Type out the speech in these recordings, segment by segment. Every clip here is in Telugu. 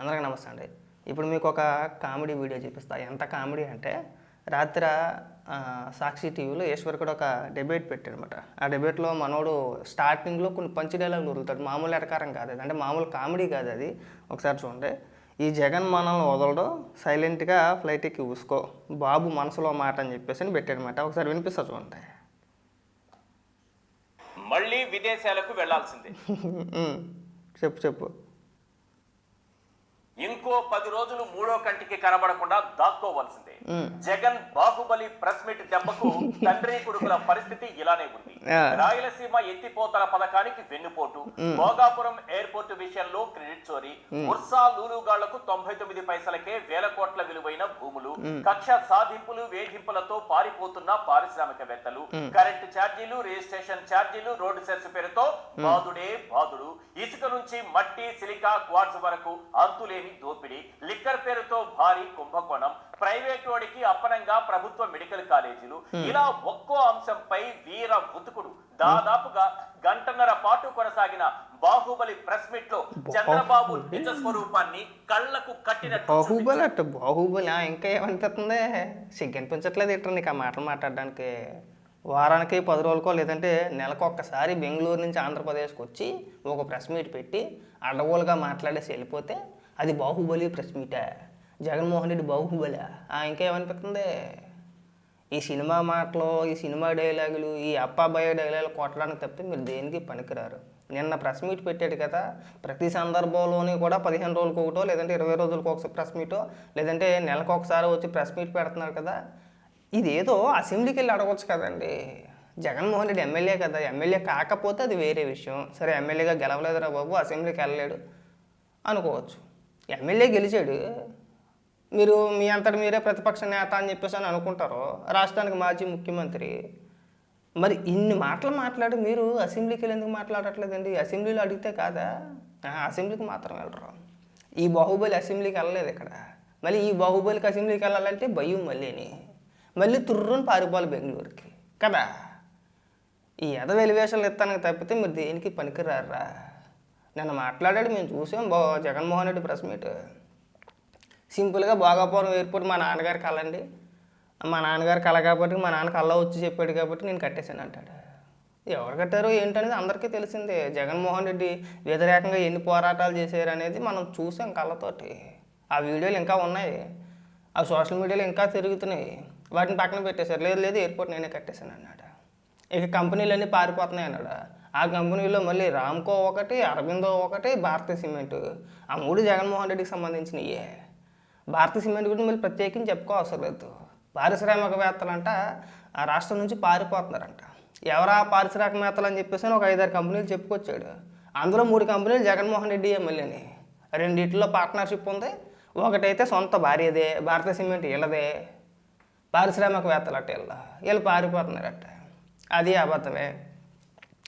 అందరికీ నమస్తే అండి. ఇప్పుడు మీకు ఒక కామెడీ వీడియో చూపిస్తా. ఎంత కామెడీ అంటే రాత్రి సాక్షి టీవీలో ఈశ్వర్ కూడా ఒక డిబేట్ పెట్టాడనమాట. ఆ డిబేట్లో మనోడు స్టార్టింగ్లో కొన్ని పంచ్ డైలాగులు వదులుతాడు. మామూలు ఎటకారం కాదు అది, అంటే మామూలు కామెడీ కాదు అది. ఒకసారి చూడండి. ఈ జగన్ మనల్ని వదలడం, సైలెంట్గా ఫ్లైట్ ఎక్కి ఊసుకో, బాబు మనసులో మాట అని చెప్పేసి అని పెట్టాడనమాట. ఒకసారి వినిపిస్తా చూడండి. మళ్ళీ విదేశాలకు వెళ్లాల్సిందే. చెప్పు. ఇంకో 10 రోజులు మూడో కంటికి కనబడకుండా దాక్కోవలసిందే. జగన్ బాహుబలి ప్రెస్ మీట్ దెబ్బకు తండ్రి కొడుకుల పరిస్థితి ఇలానే ఉంది. రాయలసీమ ఎత్తిపోతల పథకానికి వెన్నుపోటు, భోగాపురం ఎయిర్పోర్టు విషయంలో క్రెడిట్ చోరీ, ఉర్సా లూలుగాళ్లకు 99 పైసలకే వేల కోట్ల విలువైన భూములు, కక్ష సాధింపులు వేధింపులతో పారిపోతున్న పారిశ్రామికవేత్తలు, కరెంటు ఛార్జీలు, రిజిస్ట్రేషన్ ఛార్జీలు, రోడ్డు సెస్ పేరుతో బాదుడే బాదుడు, ఇసుక నుంచి మట్టి సిలికా క్వార్ట్జ్ వరకు అంతులేని దోపిడీ, లిక్కర్ పేరుతో భారీ కుంభకోణం, ప్రైవేట్ వాడికి అప్పనంగా ప్రభుత్వ మెడికల్ కాలేజీలు, ఇలా ఒక్కో అంశంపై వీర ఉతుకుడు. దాదాపుగా గంటన్నర పాటు కొనసాగిన బాహుబలి ప్రెస్ మీట్ లో చంద్రబాబు నిజ స్వరూపాన్ని కళ్లకు కట్టినట్టు. బాహుబలి ఇంకా ఏమనిపిస్తుంది? సిగ్గనిపించట్లేదు ఇట్లా నీకు ఆ మాటలు మాట్లాడడానికి. వారానికి 10 రోజులకో లేదంటే నెలకు ఒక్కసారి బెంగళూరు నుంచి ఆంధ్రప్రదేశ్కి వచ్చి ఒక ప్రెస్ మీట్ పెట్టి అడ్డగోలుగా మాట్లాడేసి వెళ్ళిపోతే అది బాహుబలి ప్రెస్ మీటా? జగన్మోహన్ రెడ్డి బాహుబలి ఇంకేమనిపిస్తుంది? ఈ సినిమా మాటలు, ఈ సినిమా డైలాగులు, ఈ అప్పాబాయ డైలాగులు కొట్టడానికి తప్పితే మీరు దేనికి పనికిరారు. నిన్న ప్రెస్ మీట్ పెట్టాడు కదా, ప్రతి సందర్భంలోని కూడా 15 రోజులకు ఒకటో లేదంటే 20 రోజులకు ఒకసారి ప్రెస్ మీటో లేదంటే నెలకు ఒకసారి వచ్చి ప్రెస్ మీట్ పెడుతున్నారు కదా. ఇదేదో అసెంబ్లీకి వెళ్ళి అడగవచ్చు కదండి. జగన్మోహన్ రెడ్డి ఎమ్మెల్యే కదా, ఎమ్మెల్యే కాకపోతే అది వేరే విషయం. సరే ఎమ్మెల్యేగా గెలవలేదురా బాబు, అసెంబ్లీకి వెళ్ళలేడు అనుకోవచ్చు. ఎమ్మెల్యే గెలిచాడు, మీరు మీ అంతటి మీరే ప్రతిపక్ష నేత అని చెప్పేసి అని అనుకుంటారు. రాష్ట్రానికి మాజీ ముఖ్యమంత్రి. మరి ఇన్ని మాటలు మాట్లాడి మీరు అసెంబ్లీకి వెళ్ళి ఎందుకు మాట్లాడట్లేదండి? అసెంబ్లీలో అడిగితే కాదా? అసెంబ్లీకి మాత్రం వెళ్ళరు. ఈ బాహుబలి అసెంబ్లీకి వెళ్ళలేదు ఇక్కడ. మళ్ళీ ఈ బాహుబలికి అసెంబ్లీకి వెళ్ళాలంటే భయం మళ్ళీ తుర్రుని పారిపోవాలి బెంగళూరుకి కదా. ఈ ఎదవెలివేషన్లు ఇస్తానికి తప్పితే మీరు దేనికి పనికిరారా. నిన్న మాట్లాడాడు, మేము చూసాం జగన్మోహన్ రెడ్డి ప్రెస్ మీట్. సింపుల్గా భోగాపురం ఎయిర్పోర్ట్ మా నాన్నగారి కళ అండి, మా నాన్నగారి కళ కాబట్టి మా నాన్న కళ్ళ వచ్చి చెప్పాడు కాబట్టి నేను కట్టేశాను అంటాడు. ఎవరు కట్టారో ఏంటనేది అందరికీ తెలిసిందే. జగన్మోహన్ రెడ్డి వ్యతిరేకంగా ఎన్ని పోరాటాలు చేశారు అనేది మనం చూసాం కళ్ళతోటి. ఆ వీడియోలు ఇంకా ఉన్నాయి, ఆ సోషల్ మీడియాలో ఇంకా తిరుగుతున్నాయి. వాటిని పక్కన పెట్టేశారు. లేదు ఎయిర్పోర్ట్ నేనే కట్టేశాను అన్నాడు. ఇక కంపెనీలన్నీ పారిపోతున్నాయి అన్నాడు. ఆ కంపెనీలో మళ్ళీ రామ్కో ఒకటి, అరబిందో ఒకటి, భారతీయ సిమెంట్, ఆ 3 జగన్మోహన్ రెడ్డికి సంబంధించినయే. భారతీయ సిమెంట్ గురించి మళ్ళీ ప్రత్యేకించి చెప్పుకోవసరం లేదు. పారిశ్రామికవేత్తలంట ఆ రాష్ట్రం నుంచి పారిపోతున్నారంట. ఎవరా పారిశ్రామికవేత్తలు అని చెప్పేసి ఒక 5-6 కంపెనీలు చెప్పుకొచ్చాడు. అందులో 3 కంపెనీలు జగన్మోహన్ రెడ్డి ఎమ్మెల్యేని. 2 పార్ట్నర్షిప్ ఉంది. ఒకటైతే సొంత భార్యదే, భారతీయ సిమెంట్ వీళ్ళదే. పారిశ్రామికవేత్తలు అట్ట వీళ్ళు పారిపోతున్నారట. అది అబద్ధమే.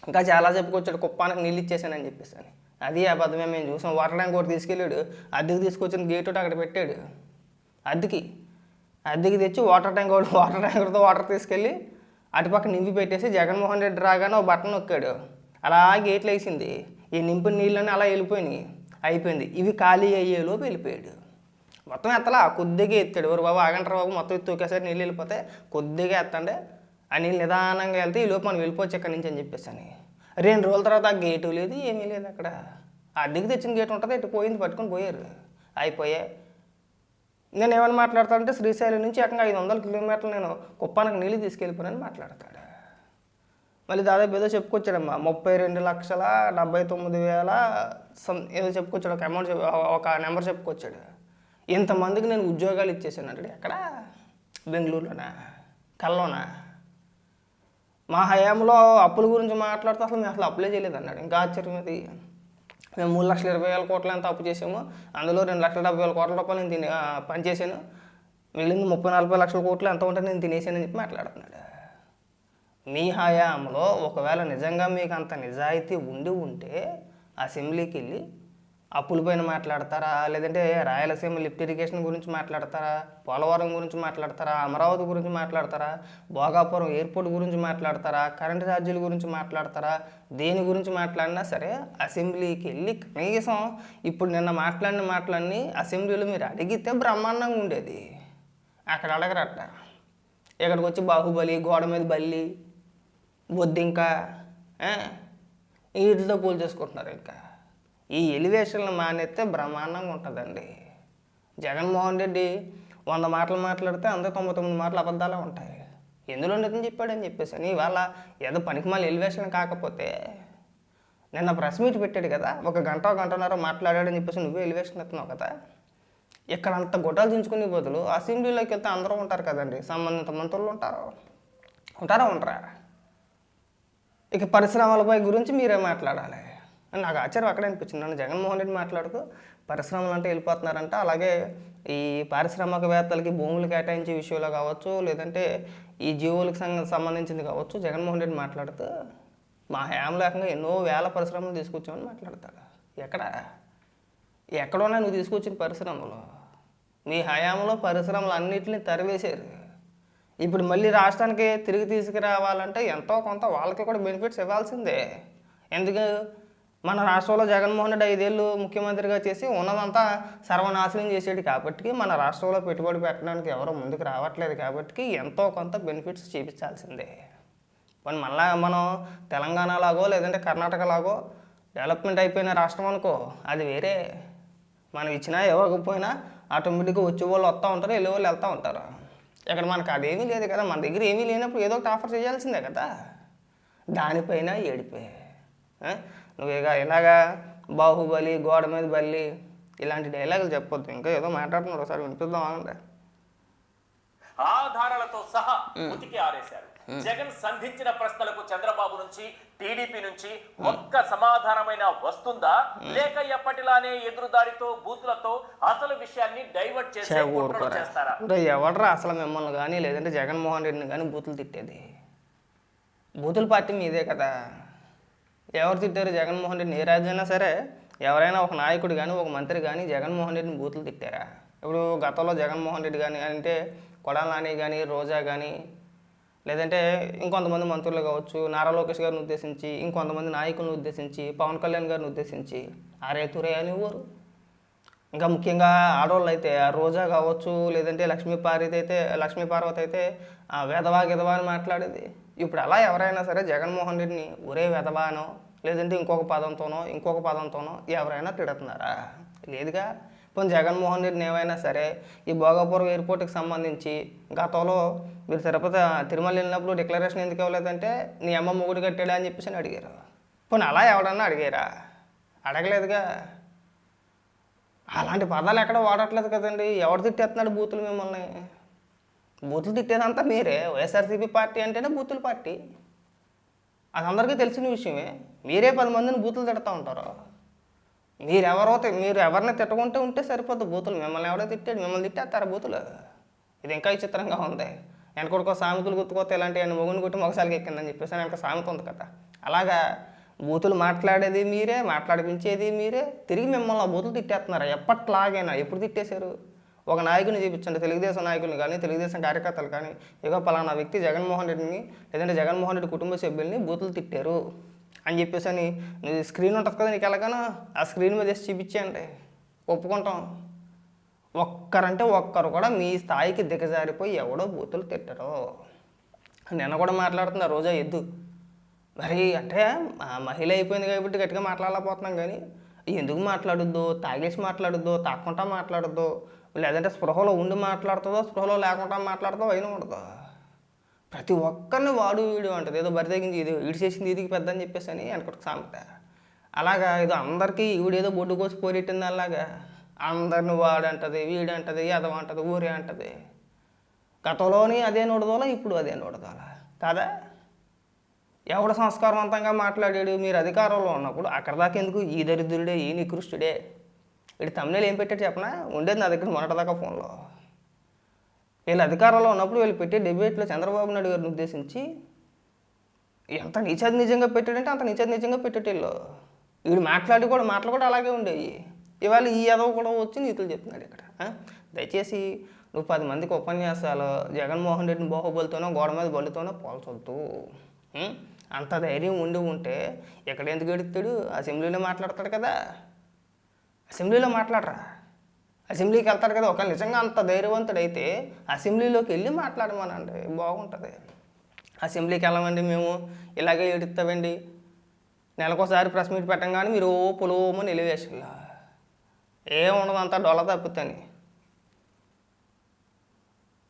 ఇంకా చాలా చెప్పుకొచ్చాడు, కుప్పానికి నీళ్ళు ఇచ్చేసానని చెప్పేసి అని. అది అబద్ధమే. మేము చూసాం. వాటర్ ట్యాంక్ ఒకటి తీసుకెళ్ళాడు, అద్దెకి తీసుకొచ్చిన గేట్ ఒకటి అక్కడ పెట్టాడు. అద్దెకి తెచ్చి వాటర్ ట్యాంకర్తో వాటర్ తీసుకెళ్ళి అటుపక్క నింపి పెట్టేసి జగన్మోహన్ రెడ్డి రాగానే ఒక బటన్ నొక్కాడు. అలా గేట్లు వేసింది. ఈ నింపిన నీళ్ళని అలా వెళ్ళిపోయినాయి. అయిపోయింది. ఇవి ఖాళీ అయ్యేలోపు వెళ్ళిపోయాడు. మొత్తం ఎత్తలా, కొద్దిగా ఎత్తాడు. ఎవరు బాబు ఆగంటారు బాబు, మొత్తం ఎత్తి ఒకేసారి నీళ్ళు వెళ్ళిపోతే కొద్దిగా ఎత్తండి, ఆ నీళ్ళు నిదానంగా వెళ్తే ఈ లోపు మనం వెళ్ళిపోవచ్చు ఎక్కడి నుంచి అని చెప్పేసి అని. 2 రోజుల తర్వాత ఆ గేటు లేదు, ఏమీ లేదు అక్కడ. అద్దెకి తెచ్చిన గేటు ఉంటుంది, ఇటు పోయింది, పట్టుకొని పోయారు. అయిపోయాయి. నేను ఏమైనా మాట్లాడతానంటే శ్రీశైలం నుంచి ఏకంగా 500 కిలోమీటర్లు నేను కుప్పానికి నీళ్ళు తీసుకెళ్ళిపోయానని మాట్లాడతాడు. మళ్ళీ దాదాపు ఏదో చెప్పుకొచ్చాడమ్మా, 32,79,000 ఏదో చెప్పుకొచ్చాడు. ఒక అమౌంట్ ఒక నెంబర్ చెప్పుకొచ్చాడు. ఇంతమందికి నేను ఉద్యోగాలు ఇచ్చేసాను అంటాడు. ఎక్కడ? బెంగళూరులోనా, కల్లోనా? మా హయాంలో అప్పుల గురించి మాట్లాడితే అసలు మేము అసలు అప్లై చేయలేదు అన్నాడు. ఇంకా ఆశ్చర్యం అది. మేము 3,20,000 కోట్లు ఎంత అప్పు చేసాము, అందులో 2,70,000 కోట్ల రూపాయలు నేను పనిచేసాను, మిగిలింది 30-40 లక్షల కోట్లు ఎంత ఉంటే నేను తినేసానని చెప్పి మాట్లాడుతున్నాడు. మీ హయాంలో ఒకవేళ నిజంగా మీకు అంత నిజాయితీ ఉంటే అసెంబ్లీకి వెళ్ళి అప్పుల పైన మాట్లాడతారా, లేదంటే రాయలసీమ లిఫ్ట్ ఇరిగేషన్ గురించి మాట్లాడతారా, పోలవరం గురించి మాట్లాడతారా, అమరావతి గురించి మాట్లాడతారా, భోగాపురం ఎయిర్పోర్ట్ గురించి మాట్లాడతారా, కరెంటు ఛార్జీల గురించి మాట్లాడతారా, దేని గురించి మాట్లాడినా సరే అసెంబ్లీకి వెళ్ళి కనీసం ఇప్పుడు నిన్న మాట్లాడిన మాటలన్నీ అసెంబ్లీలో మీరు అడిగితే బ్రహ్మాండంగా ఉండేది. అక్కడ అడగరట. ఇక్కడికి వచ్చి బాహుబలి, గోడ మీద బల్లి, బొద్దింక వీటితో పూలు చేసుకుంటున్నారు. ఇంకా ఈ ఎలివేషన్లు మానేస్తే బ్రహ్మాండంగా ఉంటుందండి. జగన్మోహన్ రెడ్డి 100 మాటలు మాట్లాడితే అందరూ 99 మాటలు అబద్ధాలే ఉంటాయి. ఎందులో నిజం చెప్పాడని చెప్పేసి అని ఇవాళ ఏదో పనికి మళ్ళీ ఎలివేషన్ కాకపోతే నిన్న ప్రెస్ మీట్ పెట్టాడు కదా, 1 గంట 1 గంటన్నర మాట్లాడాడని చెప్పేసి నువ్వే ఎలివేషన్ ఎత్తున్నావు కదా. ఇక్కడ అంత గొడ్డలు దించుకునే బదులు అసెంబ్లీలోకి వెళ్తే అందరూ ఉంటారు కదండి, సంబంధిత మంత్రులు ఉంటారా ఉండరా. ఇక పరిశ్రమలపై గురించి మీరే మాట్లాడాలి. నాకు ఆశ్చర్యం అక్కడ అనిపించింది. నన్ను జగన్మోహన్ రెడ్డి మాట్లాడుతూ పరిశ్రమలు అంటే వెళ్ళిపోతున్నారంట, అలాగే ఈ పారిశ్రామికవేత్తలకి భూములు కేటాయించే విషయంలో కావచ్చు, లేదంటే ఈ జీవోలకు సంబంధించింది కావచ్చు, జగన్మోహన్ రెడ్డి మాట్లాడుతూ మా హయాంలో ఏకంగా ఎన్నో వేల పరిశ్రమలు తీసుకొచ్చామని మాట్లాడతాడు. ఎక్కడున్నా నువ్వు తీసుకొచ్చిన పరిశ్రమలు, మీ హయాంలో పరిశ్రమలు అన్నింటినీ తరివేశారు. ఇప్పుడు మళ్ళీ రాష్ట్రానికి తిరిగి తీసుకురావాలంటే ఎంతో కొంత వాళ్ళకి కూడా బెనిఫిట్స్ ఇవ్వాల్సిందే. ఎందుకు మన రాష్ట్రంలో జగన్మోహన్ రెడ్డి 5 ఏళ్ళు ముఖ్యమంత్రిగా చేసి ఉన్నదంతా సర్వనాశనం చేసేది కాబట్టి మన రాష్ట్రంలో పెట్టుబడి పెట్టడానికి ఎవరో ముందుకు రావట్లేదు కాబట్టి ఎంతో కొంత బెనిఫిట్స్ చూపించాల్సిందే. మళ్ళీ మనం తెలంగాణలాగో లేదంటే కర్ణాటకలాగో డెవలప్మెంట్ అయిపోయిన రాష్ట్రం అనుకో, అది వేరే. మనం ఇచ్చినా ఇవ్వకపోయినా ఆటోమేటిక్గా వచ్చే వాళ్ళు వస్తూ ఉంటారు, వెళ్ళే వాళ్ళు వెళ్తూ ఉంటారు. ఇక్కడ మనకు అదేమీ లేదు కదా. మన దగ్గర ఏమీ లేనప్పుడు ఏదో ఒకటి ఆఫర్ చేయాల్సిందే కదా. దానిపైన ఏడిపోయి నువ్వు ఇలాగా బాహుబలి, గోడ మీద బల్లి ఇలాంటి డైలాగులు చెప్పొద్దు. ఇంకా ఏదో మాట్లాడుతున్నారు, ఒకసారి వినిపిద్దాం ఆగండి. ఆధారాలతో సహా ఉతికి ఆరేశారు. జగన్ సంధించిన ప్రశ్నలకు చంద్రబాబు నుంచి, టీడీపీ నుంచి ఒక్క సమాధానమైన వస్తుందా, లేక ఎప్పటిలానే ఎదురుదాడితో బూతులతో అసలు విషయాన్ని డైవర్ట్ చేస్తారా? ఎవడరా అసలు మిమ్మల్ని కానీ లేదంటే జగన్మోహన్ రెడ్డిని కానీ బూతులు తిట్టేది? బూతుల పార్టీ మీదే కదా. ఎవరు తిట్టారు జగన్మోహన్ రెడ్డిని? ఏ రాజ్యమైనా సరే ఎవరైనా ఒక నాయకుడు కానీ ఒక మంత్రి కానీ జగన్మోహన్ రెడ్డిని బూతులు తిట్టారా? ఇప్పుడు గతంలో జగన్మోహన్ రెడ్డి కానీ అంటే కొడాలి నాని కానీ, రోజా కానీ, లేదంటే ఇంకొంతమంది మంత్రులు కావచ్చు, నారా లోకేష్ గారిని ఉద్దేశించి, ఇంకొంతమంది నాయకులను ఉద్దేశించి, పవన్ కళ్యాణ్ గారిని ఉద్దేశించి అరే తురే అని ఊరు. ఇంకా ముఖ్యంగా ఆడవాళ్ళు అయితే ఆ రోజా కావచ్చు, లేదంటే లక్ష్మీ పార్వతి అయితే ఆ వెధవా అని మాట్లాడేది. ఇప్పుడు అలా ఎవరైనా సరే జగన్మోహన్ రెడ్డిని ఒరే వెధవానో లేదంటే ఇంకొక పదంతోనో ఎవరైనా తిడుతున్నారా? లేదుగా. పోనీ జగన్మోహన్ రెడ్డిని ఏమైనా సరే ఈ భోగాపురం ఎయిర్పోర్ట్కి సంబంధించి గతంలో మీరు తిరుమల వెళ్ళినప్పుడు డిక్లరేషన్ ఎందుకు ఇవ్వలేదంటే నీ అమ్మ మొగుడు కట్టాడా అని చెప్పేసి అడిగారు. పోనీ అలా ఎవడన్నా అడిగారా? అడగలేదుగా. అలాంటి పదాలు ఎక్కడ వాడట్లేదు కదండి. ఎవడు తిట్టేస్తున్నాడు బూతులు మిమ్మల్ని? బూతులు తిట్టేదంతా మీరే. వైఎస్ఆర్సీపీ పార్టీ అంటేనే బూతుల పార్టీ, అది అందరికీ తెలిసిన విషయమే. మీరే 10 మందిని బూతులు తిడతా ఉంటారు. మీరు ఎవరిని తిట్టుకుంటూ ఉంటే సరిపోద్దు. బూతులు మిమ్మల్ని ఎవడో తిట్టాడు, మిమ్మల్ని తిట్టేస్తారా బూతులు? ఇది ఇంకా విచిత్రంగా ఉంది. వెనకొడుకో సామెతలు గుర్తుకోతే ఇలాంటి మొగుని కొట్టి మొగసాలకి ఎక్కిందని చెప్పేసి వెనక సామెత ఉంది కదా. అలాగా బూతులు మాట్లాడేది మీరే, మాట్లాడిపించేది మీరే, తిరిగి మిమ్మల్ని ఆ బూతులు తిట్టేస్తున్నారు. ఎప్పట్లాగైనా ఎప్పుడు తిట్టేశారు? ఒక నాయకుని చూపించండి, తెలుగుదేశం నాయకులను కానీ తెలుగుదేశం కార్యకర్తలు కానీ, ఇక పలానా వ్యక్తి జగన్మోహన్ రెడ్డిని లేదంటే జగన్మోహన్ రెడ్డి కుటుంబ సభ్యుల్ని బూతులు తిట్టారు అని చెప్పేసి అని నువ్వు స్క్రీన్ ఉంటుంది కదా నీకు, ఎలాగైనా ఆ స్క్రీన్ మీద వేసి చూపించేయండి, ఒప్పుకుంటాం. ఒక్కరు కూడా మీ స్థాయికి దిగజారిపోయి ఎవడో బూతులు తిట్టరు. నిన్న కూడా మాట్లాడుతున్నా రోజా ఎద్దు. మరి అంటే మహిళ అయిపోయింది కాబట్టి గట్టిగా మాట్లాడలేకపోతున్నాం, కానీ ఎందుకు మాట్లాడుద్దో, తాగేసి మాట్లాడుద్దో, తాక్కుంటా మాట్లాడుద్దో, లేదంటే స్పృహలో ఉండి మాట్లాడుతుందో, స్పృహలో లేకుండా మాట్లాడుతుందో అయినా ఉండదు. ప్రతి ఒక్కరిని వాడు వీడు అంటది. ఏదో బరి తగ్గింది, ఇది ఈడు చేసింది ఇదికి పెద్ద అని చెప్పేసి అని వెనకటికి సామెత. అలాగా ఏదో అందరికీ ఈవిడేదో బొడ్డు కోసి పోరెట్టింది. అలాగా అందరిని వాడంటది, వీడంటది, ఎదవంటది, ఊరే అంటది. గతంలోని అదే నోడదోలా, ఇప్పుడు అదే నోడదోలా కాదా? ఎవడ సంస్కారవంతంగా మాట్లాడాడు? మీరు అధికారంలో ఉన్నప్పుడు అక్కడ దాకా ఎందుకు? ఈ దరిద్రుడే, ఈ నికృష్టుడే. వీడు తమిళ ఏం పెట్టాడు చెప్పనా? ఉండేది నా దగ్గర మొన్నటిదాకా ఫోన్లో. వీళ్ళు అధికారంలో ఉన్నప్పుడు వీళ్ళు పెట్టే డిబేట్లో చంద్రబాబు నాయుడు గారిని ఉద్దేశించి ఎంత నిజంగా పెట్టాడంటే అంత నిజంగా పెట్టేటోళ్ళు. వీడు మాటలు కూడా అలాగే ఉండేవి. ఇవాళ ఈ ఎదవ కూడా వచ్చి నీతులు చెప్తున్నాడు ఇక్కడ. దయచేసి నువ్వు 10 మందికి ఉపన్యాసాలు జగన్మోహన్ రెడ్డిని బాహుబలితోనో గోడ మీద బళ్ళుతోనో పోల్చొద్దు. అంత ధైర్యం ఉంటే ఎక్కడ ఎందుకు ఎడుతాడు? అసెంబ్లీలో మాట్లాడతాడు కదా. అసెంబ్లీలో మాట్లాడరా, అసెంబ్లీకి వెళ్తాడు కదా. ఒకవేళ నిజంగా అంత ధైర్యవంతుడైతే అసెంబ్లీలోకి వెళ్ళి మాట్లాడమనండి, బాగుంటుంది. అసెంబ్లీకి వెళ్ళమండి, మేము ఇలాగే ఎడుతామండి, నెలకోసారి ప్రెస్ మీట్ పెట్టంగానే మీరు పొలోమని ఎలివేషన్లా ఏముండదు, అంతా డొల్ల తప్పుతాని.